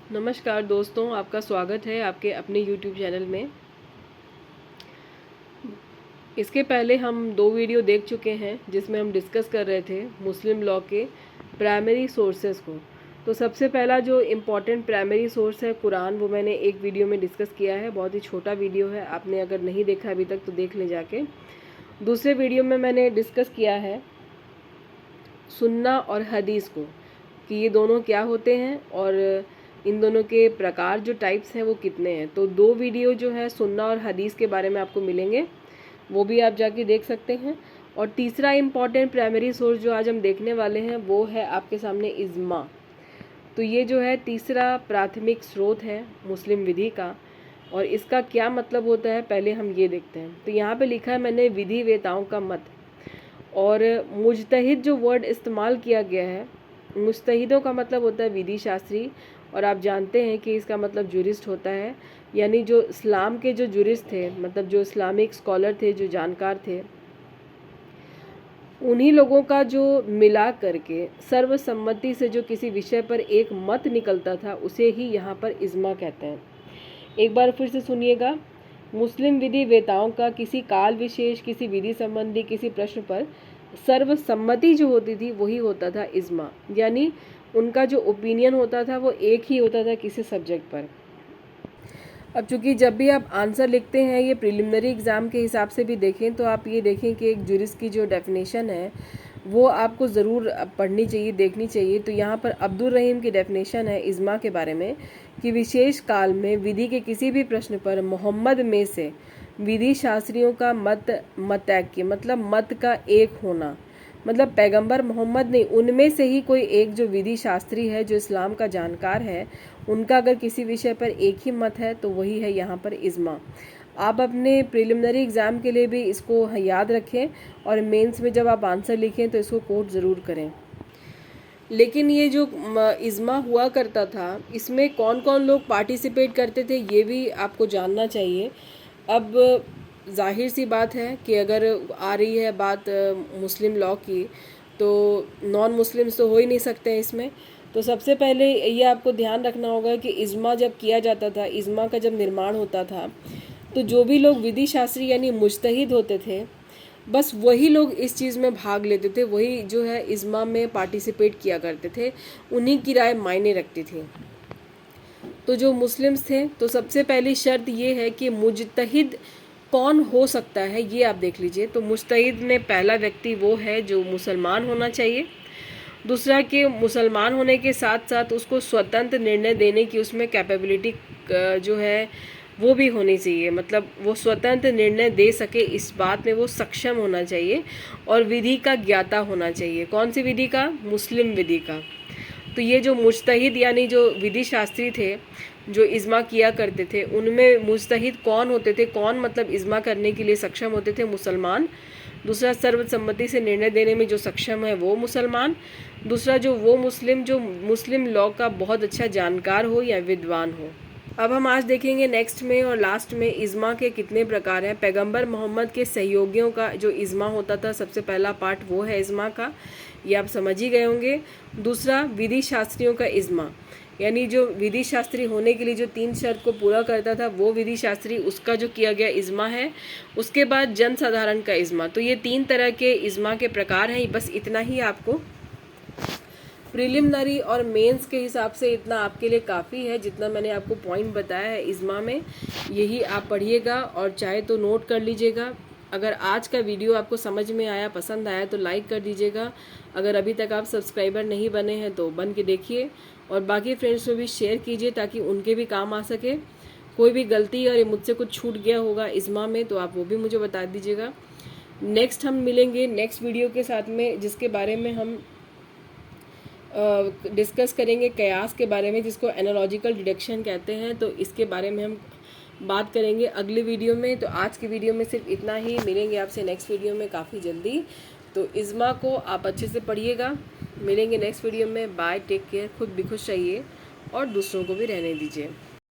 नमस्कार दोस्तों, आपका स्वागत है आपके अपने YouTube चैनल में। इसके पहले हम 2 वीडियो देख चुके हैं जिसमें हम डिस्कस कर रहे थे मुस्लिम लॉ के प्राइमरी सोर्सेस को। तो सबसे पहला जो इम्पोर्टेंट प्राइमरी सोर्स है कुरान, वो मैंने एक वीडियो में डिस्कस किया है। बहुत ही छोटा वीडियो है, आपने अगर नहीं देखा अभी तक तो देख ले जाके। दूसरे वीडियो में मैंने डिस्कस किया है सुन्ना और हदीस को, कि ये दोनों क्या होते हैं और इन दोनों के प्रकार जो टाइप्स हैं वो कितने हैं। तो 2 वीडियो जो है सुन्ना और हदीस के बारे में आपको मिलेंगे, वो भी आप जाके देख सकते हैं। और तीसरा इम्पॉर्टेंट प्राइमरी सोर्स जो आज हम देखने वाले हैं वो है आपके सामने इज्मा। तो ये जो है तीसरा प्राथमिक स्रोत है मुस्लिम विधि का, और इसका क्या मतलब होता है पहले हम ये देखते हैं। तो यहाँ पे लिखा है मैंने विधि वेताओं का मत, और मुजतहिद जो वर्ड इस्तेमाल किया गया है, मुजतहिदों का मतलब होता है विधि शास्त्री, और आप जानते हैं कि इसका मतलब जुरिस्ट होता है। यानी जो इस्लाम के जो जुरिस्ट थे, मतलब जो इस्लामिक स्कॉलर थे, जो जानकार थे, उन्हीं लोगों का जो मिला करके सर्वसम्मति से जो किसी विषय पर एक मत निकलता था उसे ही यहाँ पर इज्मा कहते हैं। एक बार फिर से सुनिएगा, मुस्लिम विधि वेताओं का किसी काल विशेष, किसी विधि संबंधी किसी प्रश्न पर सर्वसम्मति जो होती थी वही होता था इज्मा। यानी उनका जो ओपिनियन होता था वो एक ही होता था किसी सब्जेक्ट पर। अब चूंकि जब भी आप आंसर लिखते हैं, ये प्रिलिमिनरी एग्ज़ाम के हिसाब से भी देखें तो आप ये देखें कि एक जुरिस्ट की जो डेफिनेशन है वो आपको ज़रूर पढ़नी चाहिए, देखनी चाहिए। तो यहाँ पर अब्दुल रहीम की डेफिनेशन है इज्मा के बारे में कि विशेष काल में विधि के किसी भी प्रश्न पर मोहम्मद में से विधि शास्त्रियों का मतैक्य, मतलब मत का एक होना, मतलब पैगंबर मोहम्मद नहीं, उनमें से ही कोई एक जो विधि शास्त्री है, जो इस्लाम का जानकार है, उनका अगर किसी विषय पर एक ही मत है तो वही है यहाँ पर इज्मा। आप अपने प्रिलिमिनरी एग्ज़ाम के लिए भी इसको याद रखें, और मेंस में जब आप आंसर लिखें तो इसको कोट ज़रूर करें। लेकिन ये जो इज्मा हुआ करता था, इसमें कौन कौन लोग पार्टिसिपेट करते थे ये भी आपको जानना चाहिए। अब जाहिर सी बात है कि अगर आ रही है बात मुस्लिम लॉ की, तो नॉन मुस्लिम्स तो हो ही नहीं सकते हैं इसमें। तो सबसे पहले ये आपको ध्यान रखना होगा कि इज्मा जब किया जाता था, इज्मा का जब निर्माण होता था, तो जो भी लोग विधि शास्त्री यानी मुजतहिद होते थे, बस वही लोग इस चीज़ में भाग लेते थे, वही जो है इज्मा में पार्टिसिपेट किया करते थे, उन्हीं की राय मायने रखती थी। तो जो मुस्लिम्स थे, तो सबसे पहली शर्त ये है कि मुजतहिद कौन हो सकता है ये आप देख लीजिए। तो मुजतहिद में पहला व्यक्ति वो है जो मुसलमान होना चाहिए। दूसरा कि मुसलमान होने के साथ साथ उसको स्वतंत्र निर्णय देने की उसमें कैपेबिलिटी जो है वो भी होनी चाहिए, मतलब वो स्वतंत्र निर्णय दे सके इस बात में वो सक्षम होना चाहिए। और विधि का ज्ञाता होना चाहिए। कौन सी विधि का? मुस्लिम विधि का। तो ये जो मुजतहिद यानी जो विधि शास्त्री थे जो इज्मा किया करते थे, उनमें मुजतहिद कौन होते थे? कौन मतलब इज्मा करने के लिए सक्षम होते थे? मुसलमान। दूसरा, सर्वसम्मति से निर्णय देने में जो सक्षम है वो मुसलमान। दूसरा, जो वो मुस्लिम जो मुस्लिम लॉ का बहुत अच्छा जानकार हो या विद्वान हो। अब हम आज देखेंगे नेक्स्ट में और लास्ट में इज्मा के कितने प्रकार हैं। पैगंबर मोहम्मद के सहयोगियों का जो इज्मा होता था, सबसे पहला पार्ट वो है इज्मा का, ये आप समझ ही गए होंगे। दूसरा, विधि शास्त्रियों का इज्मा, यानी जो विधि शास्त्री होने के लिए जो 3 शर्त को पूरा करता था वो विधि शास्त्री, उसका जो किया गया इज्मा है। उसके बाद जन साधारण का इज्मा। तो ये 3 तरह के इज्मा के प्रकार हैं। बस इतना ही आपको प्रिलिमिनरी और मेंस के हिसाब से इतना आपके लिए काफ़ी है, जितना मैंने आपको पॉइंट बताया है इज्मा में, यही आप पढ़िएगा और चाहे तो नोट कर लीजिएगा। अगर आज का वीडियो आपको समझ में आया, पसंद आया तो लाइक कर दीजिएगा। अगर अभी तक आप सब्सक्राइबर नहीं बने हैं तो बन के देखिए, और बाकी फ्रेंड्स में भी शेयर कीजिए ताकि उनके भी काम आ सके। कोई भी गलती और मुझसे कुछ छूट गया होगा इज्मा में तो आप वो भी मुझे बता दीजिएगा। नेक्स्ट हम मिलेंगे नेक्स्ट वीडियो के साथ में, जिसके बारे में हम डिस्कस करेंगे कयास के बारे में, जिसको एनालॉजिकल डिडक्शन कहते हैं। तो इसके बारे में हम बात करेंगे अगले वीडियो में। तो आज की वीडियो में सिर्फ इतना ही, मिलेंगे आपसे नेक्स्ट वीडियो में काफ़ी जल्दी। तो इज्मा को आप अच्छे से पढ़िएगा। मिलेंगे नेक्स्ट वीडियो में। बाय, टेक केयर, खुद भी खुश रहिए और दूसरों को भी रहने दीजिए।